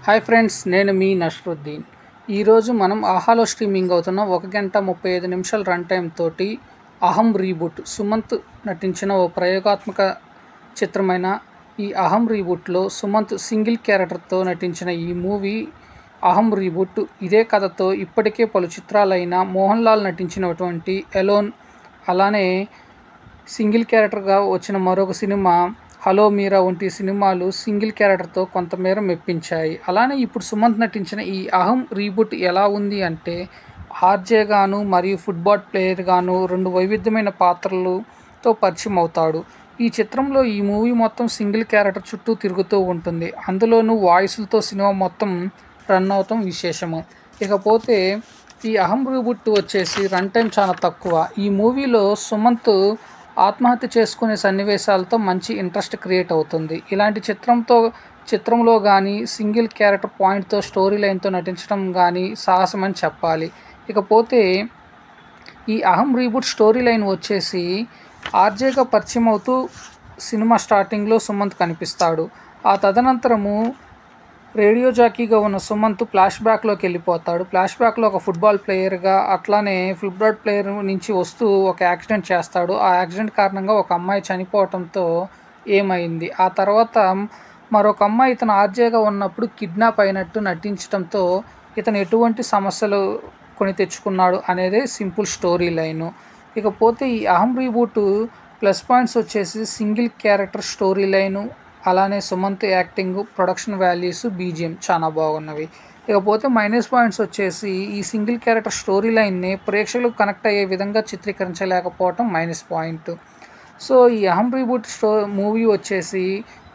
Hi friends, నేను మీ నష్రుద్దీన్. ఈరోజు మనం ఆహాలో స్ట్రీమింగ్ అవుతున్న 1 గంట 35 నిమిషాల రన్ టైం తోటి అహం రీబూట్ సుమంత్ నటించిన ఓ ప్రయోగాత్మక చిత్రమైన ఈ అహం రీబూట్లో సుమంత్ సింగిల్ క్యారెక్టర్తో నటించిన ఈ మూవీ అహం రీబూట్ ఇదే కథతో ఇప్పటికే పలు చిత్రాలైన మోహన్ లాల్ నటించినటువంటి ఎలోన్, అలానే సింగిల్ క్యారెక్టర్గా వచ్చిన మరొక సినిమా హలో మీరా వంటి సినిమాలు సింగిల్ క్యారెక్టర్తో కొంతమేర మెప్పించాయి. అలానే ఇప్పుడు సుమంత్ నటించిన ఈ అహం రీబూట్ ఎలా ఉంది అంటే, ఆర్జే గాను మరియు ఫుట్బాల్ ప్లేయర్ గాను 2 వైవిధ్యమైన పాత్రలతో పరిచయం అవుతాడు. ఈ చిత్రంలో ఈ మూవీ మొత్తం సింగిల్ క్యారెక్టర్ చుట్టూ తిరుగుతూ ఉంటుంది. అందులోనూ వాయిస్లతో సినిమా మొత్తం రన్ అవటం విశేషము. ఇకపోతే ఈ అహం రీబూట్ వచ్చేసి రన్ టైం చాలా తక్కువ. ఈ మూవీలో సుమంత్ ఆత్మహత్య చేసుకునే సన్నివేశాలతో మంచి ఇంట్రెస్ట్ క్రియేట్ అవుతుంది. ఇలాంటి చిత్రంలో కానీ సింగిల్ క్యారెక్టర్ పాయింట్తో స్టోరీ లైన్తో నటించడం కానీ సాహసమని చెప్పాలి. ఇకపోతే ఈ అహం రీబూట్ స్టోరీ లైన్ వచ్చేసి ఆర్జేగా పరిచయం అవుతూ సినిమా స్టార్టింగ్లో సుమంత్ కనిపిస్తాడు. ఆ తదనంతరము రేడియో జాకీగా ఉన్న సుమంత్ ఫ్లాష్ బ్యాక్లోకి వెళ్ళిపోతాడు. ఫ్లాష్ బ్యాక్లో ఒక ఫుట్బాల్ ప్లేయర్గా, అట్లానే ఫుట్బాల్ ప్లేయర్ నుంచి వస్తూ ఒక యాక్సిడెంట్ చేస్తాడు. ఆ యాక్సిడెంట్ కారణంగా ఒక అమ్మాయి చనిపోవటంతో ఏమైంది, ఆ తర్వాత మరొక అమ్మాయి ఇతను ఆర్జేగా ఉన్నప్పుడు కిడ్నాప్ అయినట్టు నటించడంతో ఇతను ఎటువంటి సమస్యలు కొని తెచ్చుకున్నాడు అనేదే సింపుల్ స్టోరీ లైను. ఇకపోతే ఈ అహం రీబూట్ ప్లస్ పాయింట్స్ వచ్చేసి సింగిల్ క్యారెక్టర్ స్టోరీ లైను, అలానే Sumanth acting, production values, BGM చాలా బాగున్నవి. ఇకపోతే మైనస్ పాయింట్స్ వచ్చేసి ఈ సింగిల్ క్యారెక్టర్ స్టోరీ లైన్ని ప్రేక్షకులకు కనెక్ట్ అయ్యే విధంగా చిత్రీకరించలేకపోవటం మైనస్ పాయింట్. సో ఈ అహం రీబూట్ మూవీ వచ్చేసి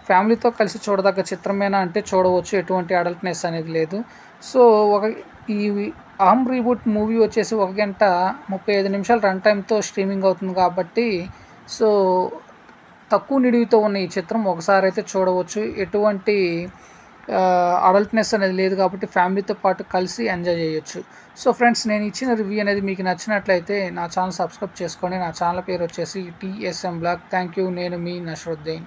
ఫ్యామిలీతో కలిసి చూడదగ్గ చిత్రమేనా అంటే చూడవచ్చు, ఎటువంటి అడల్ట్నెస్ అనేది లేదు. సో ఈ అహం రీబూట్ మూవీ వచ్చేసి 1 గంట 35 నిమిషాల రన్ టైంతో స్ట్రీమింగ్ అవుతుంది కాబట్టి సో తక్కువ నిడివితో ఉన్న ఈ చిత్రం ఒకసారి అయితే చూడవచ్చు. ఎటువంటి అడల్ట్నెస్ అనేది లేదు కాబట్టి ఫ్యామిలీతో పాటు కలిసి ఎంజాయ్ చేయొచ్చు. సో ఫ్రెండ్స్, నేను ఇచ్చిన రివ్యూ అనేది మీకు నచ్చినట్లయితే నా ఛానల్ సబ్స్క్రైబ్ చేసుకోండి. నా ఛానల్ పేరు వచ్చేసి TSM బ్లాగ్. Thank you. నేను మీ నష్రుద్దీన్.